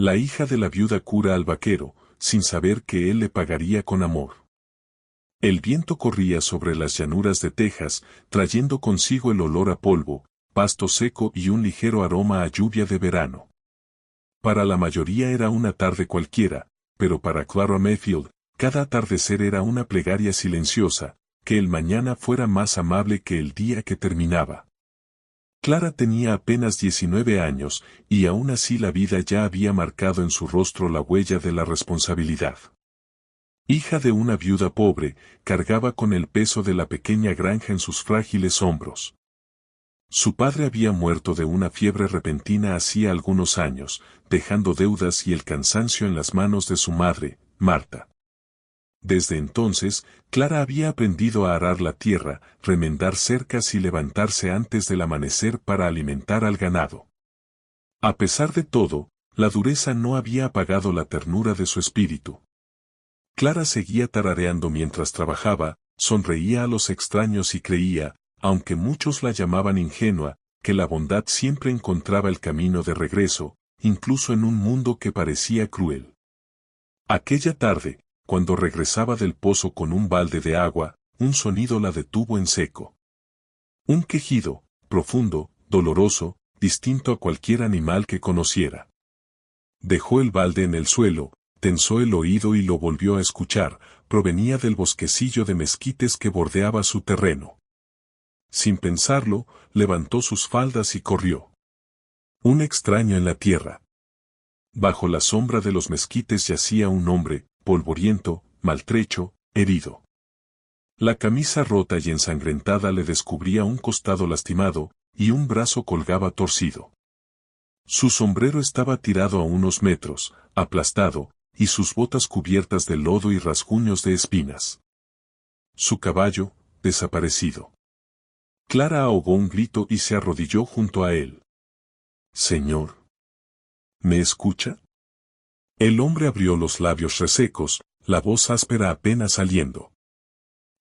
La hija de la viuda cura al vaquero, sin saber que él le pagaría con amor. El viento corría sobre las llanuras de Texas, trayendo consigo el olor a polvo, pasto seco y un ligero aroma a lluvia de verano. Para la mayoría era una tarde cualquiera, pero para Clara Mayfield, cada atardecer era una plegaria silenciosa, que el mañana fuera más amable que el día que terminaba. Clara tenía apenas 19 años, y aún así la vida ya había marcado en su rostro la huella de la responsabilidad. Hija de una viuda pobre, cargaba con el peso de la pequeña granja en sus frágiles hombros. Su padre había muerto de una fiebre repentina hacía algunos años, dejando deudas y el cansancio en las manos de su madre, Marta. Desde entonces, Clara había aprendido a arar la tierra, remendar cercas y levantarse antes del amanecer para alimentar al ganado. A pesar de todo, la dureza no había apagado la ternura de su espíritu. Clara seguía tarareando mientras trabajaba, sonreía a los extraños y creía, aunque muchos la llamaban ingenua, que la bondad siempre encontraba el camino de regreso, incluso en un mundo que parecía cruel. Aquella tarde, cuando regresaba del pozo con un balde de agua, un sonido la detuvo en seco. Un quejido, profundo, doloroso, distinto a cualquier animal que conociera. Dejó el balde en el suelo, tensó el oído y lo volvió a escuchar, provenía del bosquecillo de mezquites que bordeaba su terreno. Sin pensarlo, levantó sus faldas y corrió. Un extraño en la tierra. Bajo la sombra de los mezquites yacía un hombre, polvoriento, maltrecho, herido. La camisa rota y ensangrentada le descubría un costado lastimado, y un brazo colgaba torcido. Su sombrero estaba tirado a unos metros, aplastado, y sus botas cubiertas de lodo y rasguños de espinas. Su caballo, desaparecido. Clara ahogó un grito y se arrodilló junto a él. «Señor. ¿Me escucha?» El hombre abrió los labios resecos, la voz áspera apenas saliendo.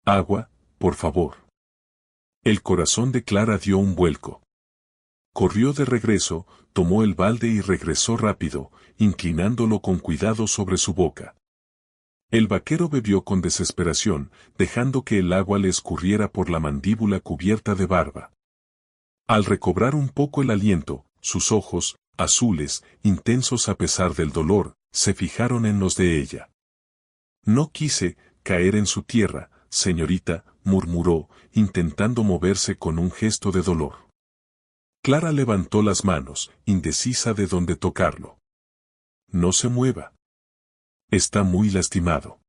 «Agua, por favor». El corazón de Clara dio un vuelco. Corrió de regreso, tomó el balde y regresó rápido, inclinándolo con cuidado sobre su boca. El vaquero bebió con desesperación, dejando que el agua le escurriera por la mandíbula cubierta de barba. Al recobrar un poco el aliento, sus ojos, azules, intensos a pesar del dolor, se fijaron en los de ella. «No quise caer en su tierra, señorita», murmuró, intentando moverse con un gesto de dolor. Clara levantó las manos, indecisa de dónde tocarlo. «No se mueva. Está muy lastimado.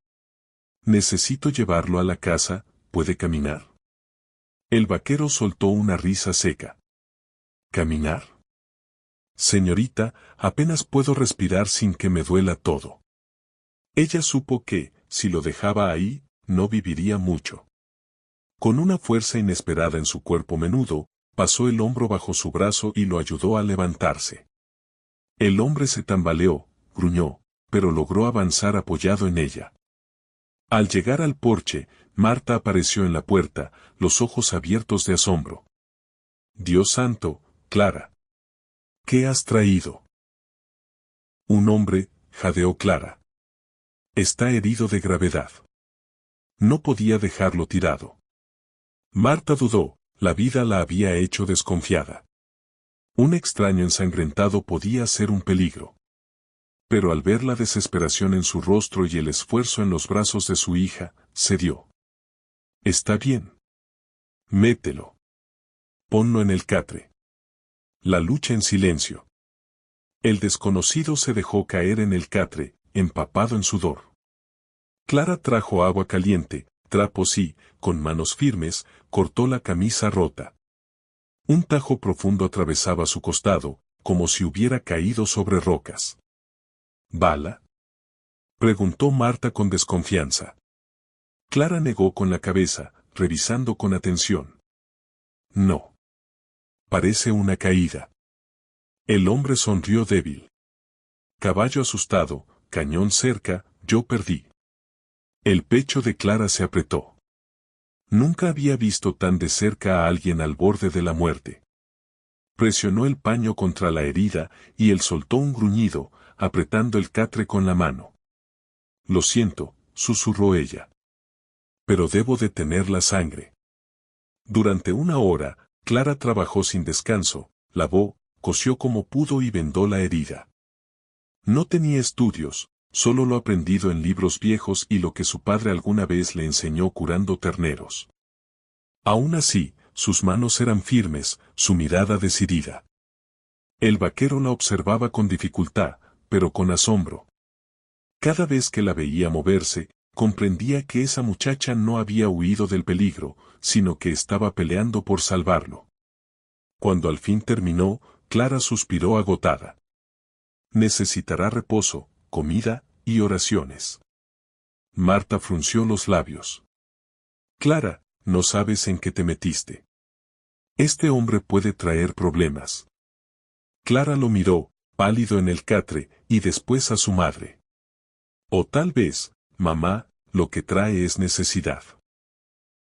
Necesito llevarlo a la casa, ¿puede caminar?» El vaquero soltó una risa seca. «¿Caminar? Señorita, apenas puedo respirar sin que me duela todo». Ella supo que, si lo dejaba ahí, no viviría mucho. Con una fuerza inesperada en su cuerpo menudo, pasó el hombro bajo su brazo y lo ayudó a levantarse. El hombre se tambaleó, gruñó, pero logró avanzar apoyado en ella. Al llegar al porche, Marta apareció en la puerta, los ojos abiertos de asombro. «Dios santo, Clara. ¿Qué has traído?» «Un hombre», jadeó Clara. «Está herido de gravedad. No podía dejarlo tirado». Marta dudó, la vida la había hecho desconfiada. Un extraño ensangrentado podía ser un peligro. Pero al ver la desesperación en su rostro y el esfuerzo en los brazos de su hija, cedió. «Está bien. Mételo. Ponlo en el catre». La lucha en silencio. El desconocido se dejó caer en el catre, empapado en sudor. Clara trajo agua caliente, trapos y, con manos firmes, cortó la camisa rota. Un tajo profundo atravesaba su costado, como si hubiera caído sobre rocas. «¿Bala?», preguntó Marta con desconfianza. Clara negó con la cabeza, revisando con atención. «No. Parece una caída». El hombre sonrió débil. «Caballo asustado, cañón cerca, yo perdí». El pecho de Clara se apretó. Nunca había visto tan de cerca a alguien al borde de la muerte. Presionó el paño contra la herida y él soltó un gruñido, apretando el catre con la mano. Lo siento, susurró ella. Pero debo detener la sangre. Durante 1 hora, Clara trabajó sin descanso, lavó, cosió como pudo y vendó la herida. No tenía estudios, solo lo aprendido en libros viejos y lo que su padre alguna vez le enseñó curando terneros. Aún así, sus manos eran firmes, su mirada decidida. El vaquero la observaba con dificultad, pero con asombro. Cada vez que la veía moverse, comprendía que esa muchacha no había huido del peligro, sino que estaba peleando por salvarlo. Cuando al fin terminó, Clara suspiró agotada. Necesitará reposo, comida y oraciones. Marta frunció los labios. Clara, no sabes en qué te metiste. Este hombre puede traer problemas. Clara lo miró, pálido en el catre, y después a su madre. O tal vez, mamá, lo que trae es necesidad.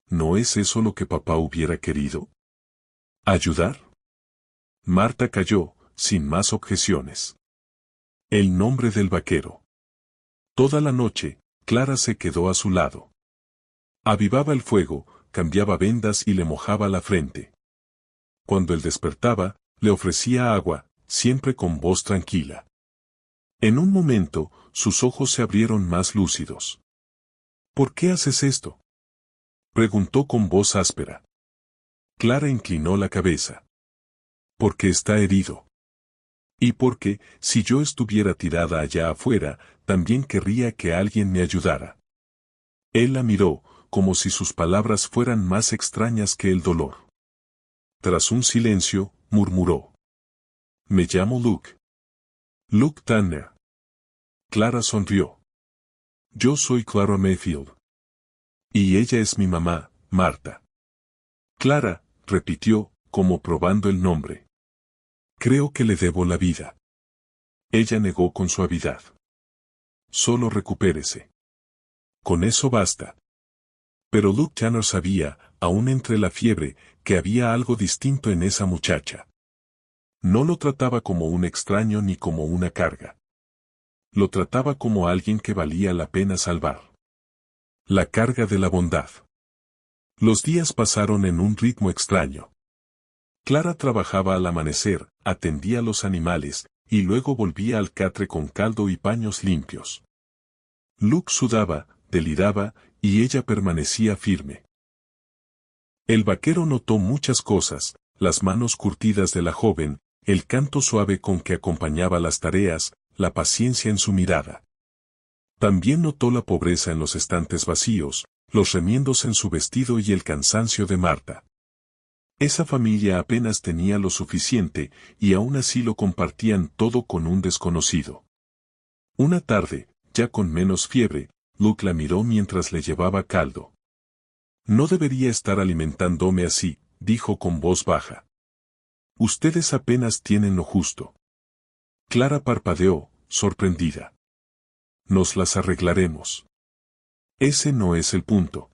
¿No es eso lo que papá hubiera querido? ¿Ayudar? Marta calló, sin más objeciones. El nombre del vaquero. Toda la noche, Clara se quedó a su lado. Avivaba el fuego, cambiaba vendas y le mojaba la frente. Cuando él despertaba, le ofrecía agua, siempre con voz tranquila. En un momento, sus ojos se abrieron más lúcidos. ¿Por qué haces esto?, preguntó con voz áspera. Clara inclinó la cabeza. Porque está herido. Y porque, si yo estuviera tirada allá afuera, también querría que alguien me ayudara. Él la miró, como si sus palabras fueran más extrañas que el dolor. Tras un silencio, murmuró. Me llamo Luke. Luke Tanner. Clara sonrió. Yo soy Clara Mayfield. Y ella es mi mamá, Marta. Clara, repitió, como probando el nombre. Creo que le debo la vida. Ella negó con suavidad. Solo recupérese. Con eso basta. Pero Luke Tanner sabía, aún entre la fiebre, que había algo distinto en esa muchacha. No lo trataba como un extraño ni como una carga. Lo trataba como alguien que valía la pena salvar. La carga de la bondad. Los días pasaron en un ritmo extraño. Clara trabajaba al amanecer, atendía a los animales, y luego volvía al catre con caldo y paños limpios. Luke sudaba, deliraba, y ella permanecía firme. El vaquero notó muchas cosas, las manos curtidas de la joven, el canto suave con que acompañaba las tareas, la paciencia en su mirada. También notó la pobreza en los estantes vacíos, los remiendos en su vestido y el cansancio de Marta. Esa familia apenas tenía lo suficiente, y aún así lo compartían todo con un desconocido. Una tarde, ya con menos fiebre, Luke la miró mientras le llevaba caldo. No debería estar alimentándome así, dijo con voz baja. Ustedes apenas tienen lo justo. Clara parpadeó, sorprendida. Nos las arreglaremos. Ese no es el punto.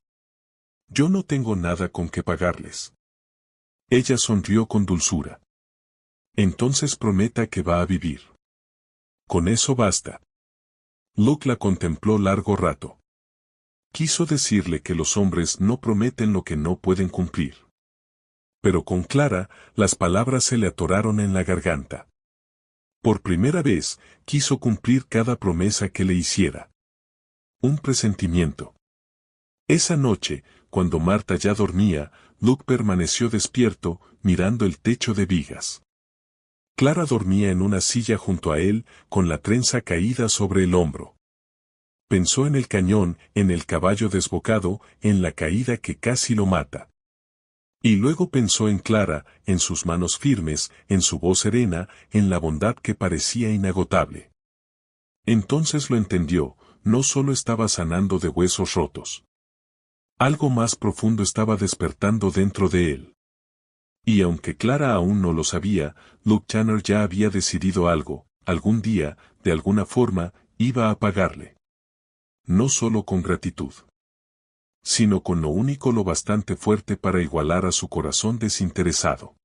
Yo no tengo nada con que pagarles. Ella sonrió con dulzura. Entonces prometa que va a vivir. Con eso basta. Luke la contempló largo rato. Quiso decirle que los hombres no prometen lo que no pueden cumplir. Pero con Clara, las palabras se le atoraron en la garganta. Por primera vez, quiso cumplir cada promesa que le hiciera. Un presentimiento. Esa noche, cuando Marta ya dormía, Luke permaneció despierto, mirando el techo de vigas. Clara dormía en una silla junto a él, con la trenza caída sobre el hombro. Pensó en el cañón, en el caballo desbocado, en la caída que casi lo mata. Y luego pensó en Clara, en sus manos firmes, en su voz serena, en la bondad que parecía inagotable. Entonces lo entendió, no solo estaba sanando de huesos rotos. Algo más profundo estaba despertando dentro de él. Y aunque Clara aún no lo sabía, Luke Tanner ya había decidido algo, algún día, de alguna forma, iba a pagarle. No solo con gratitud, sino con lo único lo bastante fuerte para igualar a su corazón desinteresado.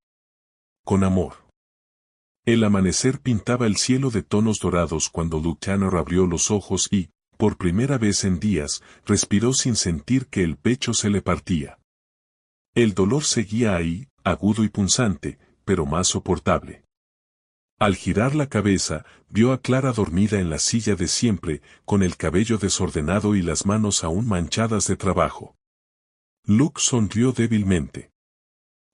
Con amor. El amanecer pintaba el cielo de tonos dorados cuando Luke Tanner abrió los ojos y, por primera vez en días, respiró sin sentir que el pecho se le partía. El dolor seguía ahí, agudo y punzante, pero más soportable. Al girar la cabeza, vio a Clara dormida en la silla de siempre, con el cabello desordenado y las manos aún manchadas de trabajo. Luke sonrió débilmente.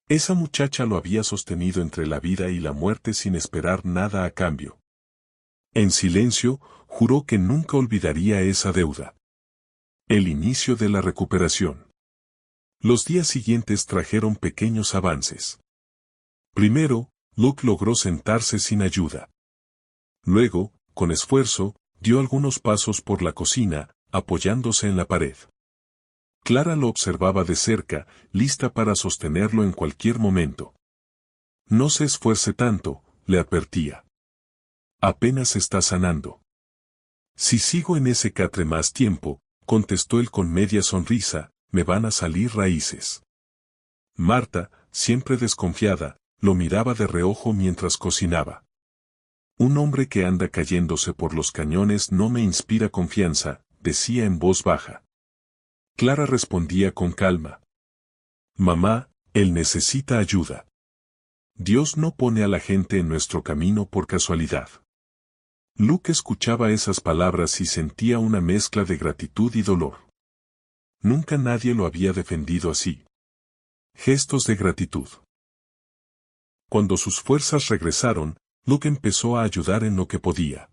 Esa muchacha lo había sostenido entre la vida y la muerte sin esperar nada a cambio. En silencio, juró que nunca olvidaría esa deuda. El inicio de la recuperación. Los días siguientes trajeron pequeños avances. Primero, Luke logró sentarse sin ayuda. Luego, con esfuerzo, dio algunos pasos por la cocina, apoyándose en la pared. Clara lo observaba de cerca, lista para sostenerlo en cualquier momento. No se esfuerce tanto, le advertía. Apenas está sanando. Si sigo en ese catre más tiempo, contestó él con media sonrisa, me van a salir raíces. Marta, siempre desconfiada, lo miraba de reojo mientras cocinaba. Un hombre que anda cayéndose por los cañones no me inspira confianza, decía en voz baja. Clara respondía con calma. Mamá, él necesita ayuda. Dios no pone a la gente en nuestro camino por casualidad. Luke escuchaba esas palabras y sentía una mezcla de gratitud y dolor. Nunca nadie lo había defendido así. Gestos de gratitud. Cuando sus fuerzas regresaron, Luke empezó a ayudar en lo que podía.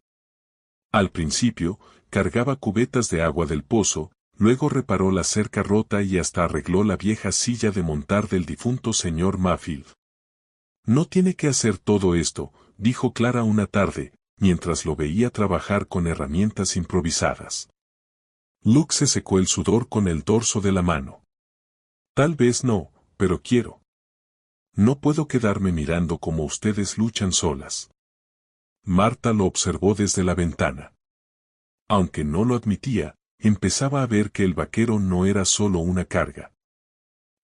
Al principio, cargaba cubetas de agua del pozo, luego reparó la cerca rota y hasta arregló la vieja silla de montar del difunto señor Mayfield. No tiene que hacer todo esto, dijo Clara una tarde, mientras lo veía trabajar con herramientas improvisadas. Luke se secó el sudor con el dorso de la mano. Tal vez no, pero quiero. No puedo quedarme mirando cómo ustedes luchan solas. Marta lo observó desde la ventana. Aunque no lo admitía, empezaba a ver que el vaquero no era solo una carga.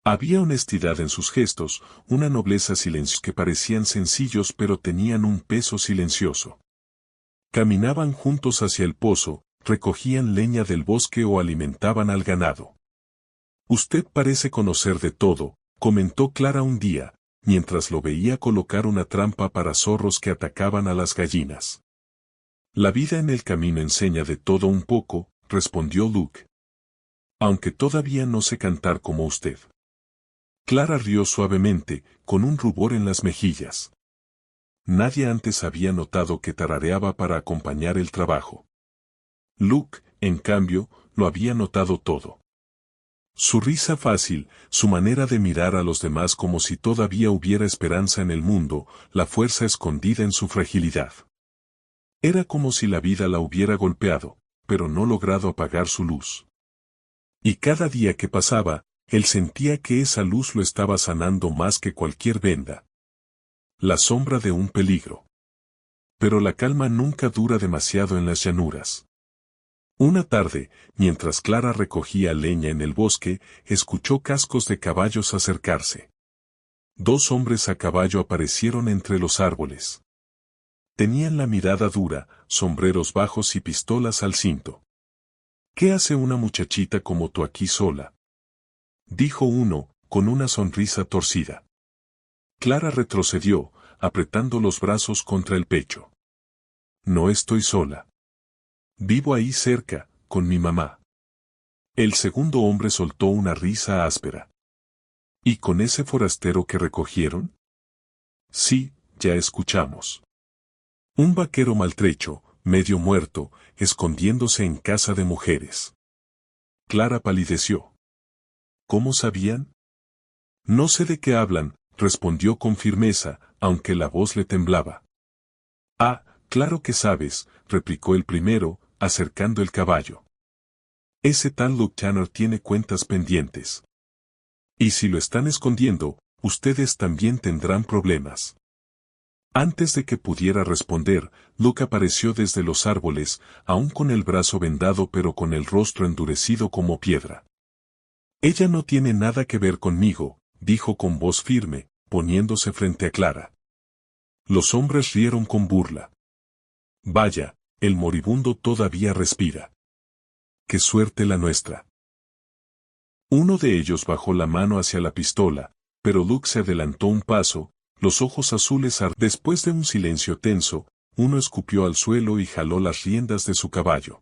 Había honestidad en sus gestos, una nobleza silenciosa que parecían sencillos pero tenían un peso silencioso. Caminaban juntos hacia el pozo, recogían leña del bosque o alimentaban al ganado. Usted parece conocer de todo, comentó Clara un día, mientras lo veía colocar una trampa para zorros que atacaban a las gallinas. La vida en el camino enseña de todo un poco, respondió Luke. Aunque todavía no sé cantar como usted. Clara rió suavemente, con un rubor en las mejillas. Nadie antes había notado que tarareaba para acompañar el trabajo. Luke, en cambio, lo había notado todo. Su risa fácil, su manera de mirar a los demás como si todavía hubiera esperanza en el mundo, la fuerza escondida en su fragilidad. Era como si la vida la hubiera golpeado, pero no logrado apagar su luz. Y cada día que pasaba, él sentía que esa luz lo estaba sanando más que cualquier venda. La sombra de un peligro. Pero la calma nunca dura demasiado en las llanuras. Una tarde, mientras Clara recogía leña en el bosque, escuchó cascos de caballos acercarse. 2 hombres a caballo aparecieron entre los árboles. Tenían la mirada dura, sombreros bajos y pistolas al cinto. ¿Qué hace una muchachita como tú aquí sola?, dijo uno, con una sonrisa torcida. Clara retrocedió, apretando los brazos contra el pecho. No estoy sola. Vivo ahí cerca, con mi mamá. El segundo hombre soltó una risa áspera. ¿Y con ese forastero que recogieron? Sí, ya escuchamos. Un vaquero maltrecho, medio muerto, escondiéndose en casa de mujeres. Clara palideció. ¿Cómo sabían? No sé de qué hablan, respondió con firmeza, aunque la voz le temblaba. Ah, claro que sabes, replicó el primero, acercando el caballo. Ese tal Luke Tanner tiene cuentas pendientes. Y si lo están escondiendo, ustedes también tendrán problemas. Antes de que pudiera responder, Luke apareció desde los árboles, aún con el brazo vendado pero con el rostro endurecido como piedra. Ella no tiene nada que ver conmigo, dijo con voz firme, poniéndose frente a Clara. Los hombres rieron con burla. Vaya, el moribundo todavía respira. ¡Qué suerte la nuestra! Uno de ellos bajó la mano hacia la pistola, pero Luke se adelantó un paso, los ojos azules Después de un silencio tenso, uno escupió al suelo y jaló las riendas de su caballo.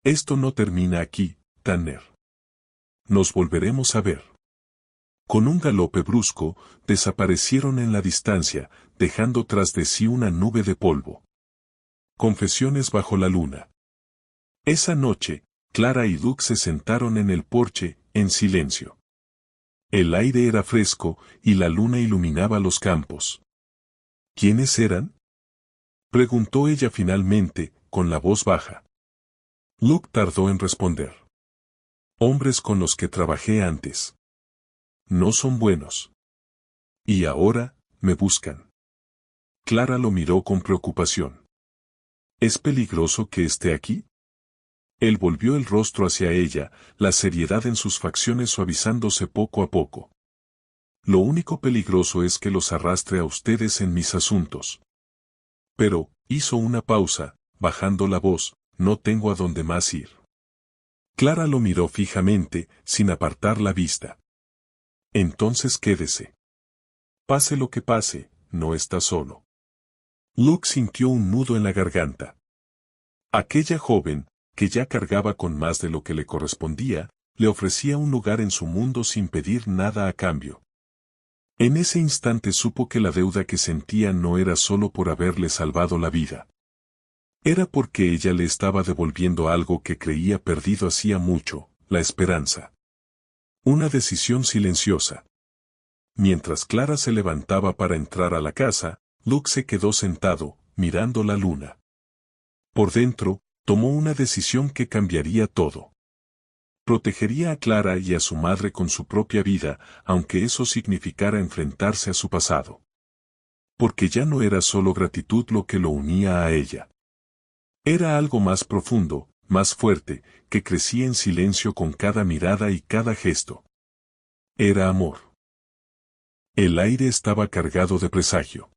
Esto no termina aquí, Tanner. Nos volveremos a ver. Con un galope brusco, desaparecieron en la distancia, dejando tras de sí una nube de polvo. Confesiones bajo la luna. Esa noche, Clara y Luke se sentaron en el porche, en silencio. El aire era fresco, y la luna iluminaba los campos. ¿Quiénes eran? Preguntó ella finalmente, con la voz baja. Luke tardó en responder. Hombres con los que trabajé antes. No son buenos. Y ahora, me buscan. Clara lo miró con preocupación. ¿Es peligroso que esté aquí? Él volvió el rostro hacia ella, la seriedad en sus facciones suavizándose poco a poco. Lo único peligroso es que los arrastre a ustedes en mis asuntos. Pero, hizo una pausa, bajando la voz, no tengo a dónde más ir. Clara lo miró fijamente, sin apartar la vista. Entonces quédese. Pase lo que pase, no está solo. Luke sintió un nudo en la garganta. Aquella joven, que ya cargaba con más de lo que le correspondía, le ofrecía un lugar en su mundo sin pedir nada a cambio. En ese instante supo que la deuda que sentía no era solo por haberle salvado la vida. Era porque ella le estaba devolviendo algo que creía perdido hacía mucho, la esperanza. Una decisión silenciosa. Mientras Clara se levantaba para entrar a la casa, Luke se quedó sentado, mirando la luna. Por dentro, tomó una decisión que cambiaría todo. Protegería a Clara y a su madre con su propia vida, aunque eso significara enfrentarse a su pasado. Porque ya no era solo gratitud lo que lo unía a ella. Era algo más profundo, más fuerte, que crecía en silencio con cada mirada y cada gesto. Era amor. El aire estaba cargado de presagio.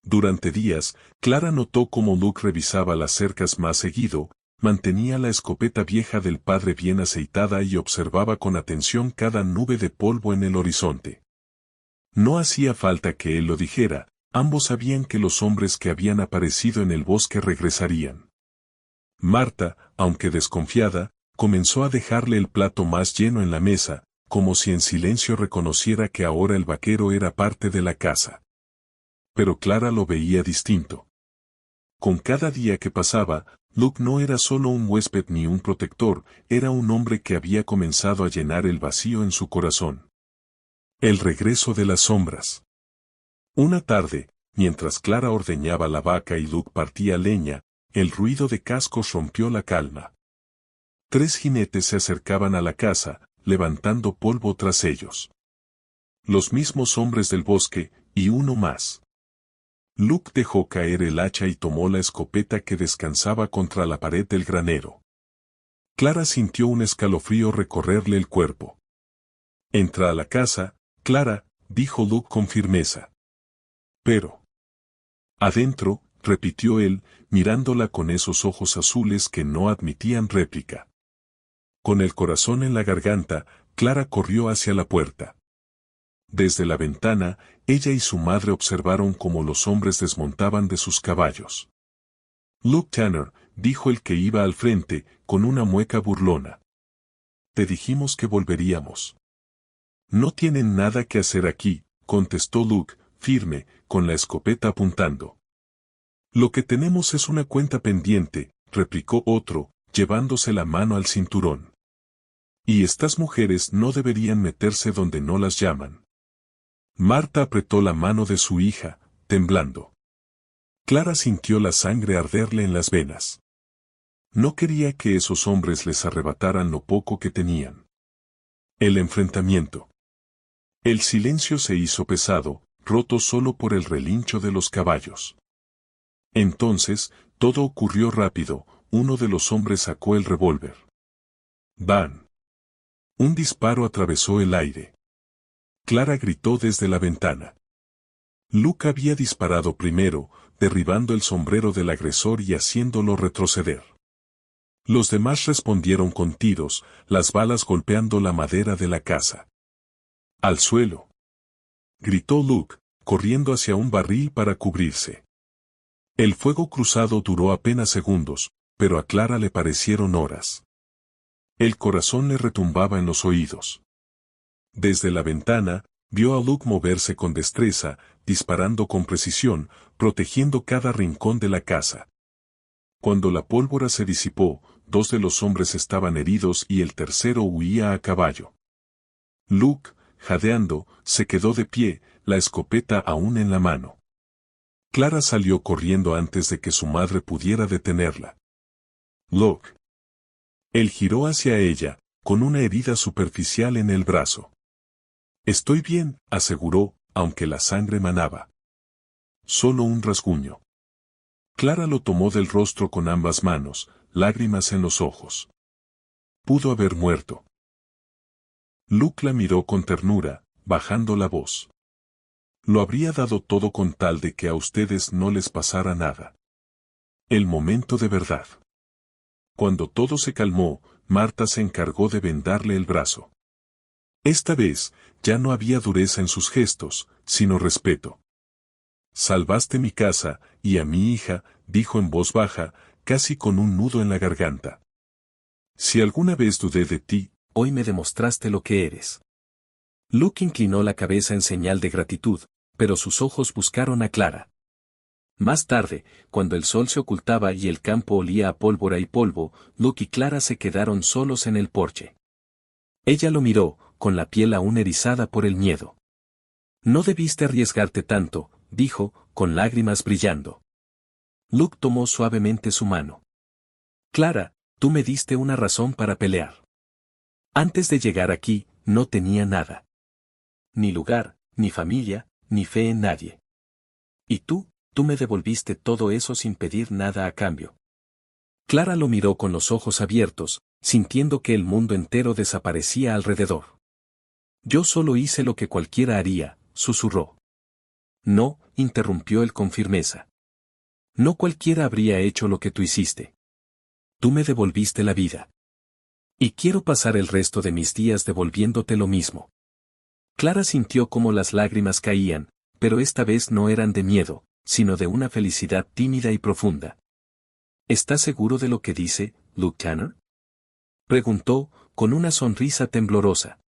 Durante días, Clara notó cómo Luke revisaba las cercas más seguido, mantenía la escopeta vieja del padre bien aceitada y observaba con atención cada nube de polvo en el horizonte. No hacía falta que él lo dijera, ambos sabían que los hombres que habían aparecido en el bosque regresarían. Marta, aunque desconfiada, comenzó a dejarle el plato más lleno en la mesa, como si en silencio reconociera que ahora el vaquero era parte de la casa. Pero Clara lo veía distinto. Con cada día que pasaba, Luke no era solo un huésped ni un protector, era un hombre que había comenzado a llenar el vacío en su corazón. El regreso de las sombras. Una tarde, mientras Clara ordeñaba la vaca y Luke partía leña, el ruido de cascos rompió la calma. 3 jinetes se acercaban a la casa, levantando polvo tras ellos. Los mismos hombres del bosque, y uno más. Luke dejó caer el hacha y tomó la escopeta que descansaba contra la pared del granero. Clara sintió un escalofrío recorrerle el cuerpo. Entra a la casa, Clara, dijo Luke con firmeza. Pero. Adentro, repitió él, mirándola con esos ojos azules que no admitían réplica. Con el corazón en la garganta, Clara corrió hacia la puerta. Desde la ventana, ella y su madre observaron cómo los hombres desmontaban de sus caballos. Luke Tanner, dijo el que iba al frente, con una mueca burlona. Te dijimos que volveríamos. No tienen nada que hacer aquí, contestó Luke, firme, con la escopeta apuntando. Lo que tenemos es una cuenta pendiente, replicó otro, llevándose la mano al cinturón. Y estas mujeres no deberían meterse donde no las llaman. Marta apretó la mano de su hija, temblando. Clara sintió la sangre arderle en las venas. No quería que esos hombres les arrebataran lo poco que tenían. El enfrentamiento. El silencio se hizo pesado, roto solo por el relincho de los caballos. Entonces, todo ocurrió rápido, uno de los hombres sacó el revólver. ¡Bam! Un disparo atravesó el aire. Clara gritó desde la ventana. Luke había disparado primero, derribando el sombrero del agresor y haciéndolo retroceder. Los demás respondieron con tiros, las balas golpeando la madera de la casa. ¡Al suelo!, gritó Luke, corriendo hacia un barril para cubrirse. El fuego cruzado duró apenas segundos, pero a Clara le parecieron horas. El corazón le retumbaba en los oídos. Desde la ventana, vio a Luke moverse con destreza, disparando con precisión, protegiendo cada rincón de la casa. Cuando la pólvora se disipó, 2 de los hombres estaban heridos y el tercero huía a caballo. Luke, jadeando, se quedó de pie, la escopeta aún en la mano. Clara salió corriendo antes de que su madre pudiera detenerla. Luke. Él giró hacia ella, con una herida superficial en el brazo. Estoy bien, aseguró, aunque la sangre manaba. Solo un rasguño. Clara lo tomó del rostro con ambas manos, lágrimas en los ojos. Pudo haber muerto. Luke la miró con ternura, bajando la voz. Lo habría dado todo con tal de que a ustedes no les pasara nada. El momento de verdad. Cuando todo se calmó, Marta se encargó de vendarle el brazo. Esta vez, ya no había dureza en sus gestos, sino respeto. Salvaste mi casa, y a mi hija, dijo en voz baja, casi con un nudo en la garganta. Si alguna vez dudé de ti, hoy me demostraste lo que eres. Luke inclinó la cabeza en señal de gratitud, pero sus ojos buscaron a Clara. Más tarde, cuando el sol se ocultaba y el campo olía a pólvora y polvo, Luke y Clara se quedaron solos en el porche. Ella lo miró, con la piel aún erizada por el miedo. No debiste arriesgarte tanto, dijo, con lágrimas brillando. Luke tomó suavemente su mano. Clara, tú me diste una razón para pelear. Antes de llegar aquí, no tenía nada. Ni lugar, ni familia, ni fe en nadie. ¿Y tú me devolviste todo eso sin pedir nada a cambio? Clara lo miró con los ojos abiertos, sintiendo que el mundo entero desaparecía alrededor. Yo solo hice lo que cualquiera haría, susurró. No, interrumpió él con firmeza. No cualquiera habría hecho lo que tú hiciste. Tú me devolviste la vida. Y quiero pasar el resto de mis días devolviéndote lo mismo. Clara sintió cómo las lágrimas caían, pero esta vez no eran de miedo, sino de una felicidad tímida y profunda. ¿Estás seguro de lo que dice, Luke Tanner?, preguntó, con una sonrisa temblorosa.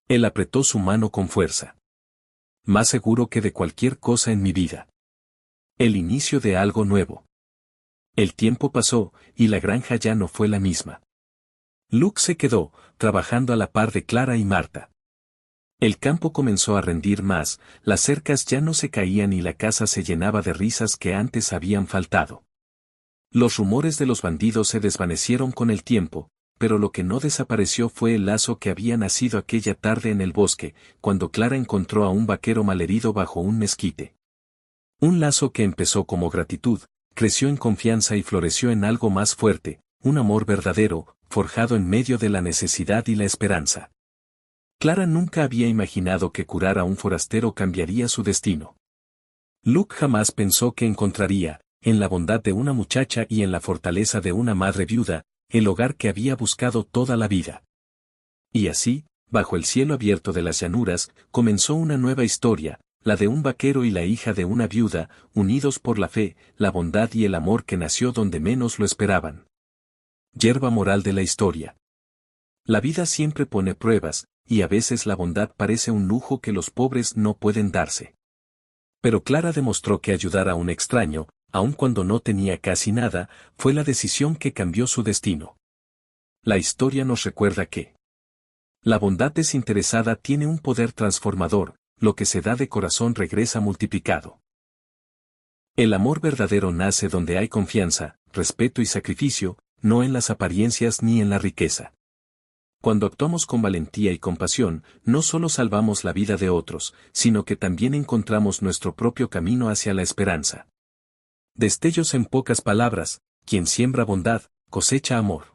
Él apretó su mano con fuerza. Más seguro que de cualquier cosa en mi vida. El inicio de algo nuevo. El tiempo pasó, y la granja ya no fue la misma. Luke se quedó, trabajando a la par de Clara y Marta. El campo comenzó a rendir más, las cercas ya no se caían y la casa se llenaba de risas que antes habían faltado. Los rumores de los bandidos se desvanecieron con el tiempo, pero lo que no desapareció fue el lazo que había nacido aquella tarde en el bosque, cuando Clara encontró a un vaquero malherido bajo un mezquite. Un lazo que empezó como gratitud, creció en confianza y floreció en algo más fuerte, un amor verdadero, forjado en medio de la necesidad y la esperanza. Clara nunca había imaginado que curar a un forastero cambiaría su destino. Luke jamás pensó que encontraría, en la bondad de una muchacha y en la fortaleza de una madre viuda, el hogar que había buscado toda la vida. Y así, bajo el cielo abierto de las llanuras, comenzó una nueva historia, la de un vaquero y la hija de una viuda, unidos por la fe, la bondad y el amor que nació donde menos lo esperaban. Yerba moral de la historia. La vida siempre pone pruebas, y a veces la bondad parece un lujo que los pobres no pueden darse. Pero Clara demostró que ayudar a un extraño, aun cuando no tenía casi nada, fue la decisión que cambió su destino. La historia nos recuerda que la bondad desinteresada tiene un poder transformador, lo que se da de corazón regresa multiplicado. El amor verdadero nace donde hay confianza, respeto y sacrificio, no en las apariencias ni en la riqueza. Cuando actuamos con valentía y compasión, no solo salvamos la vida de otros, sino que también encontramos nuestro propio camino hacia la esperanza. Destellos en pocas palabras, quien siembra bondad, cosecha amor.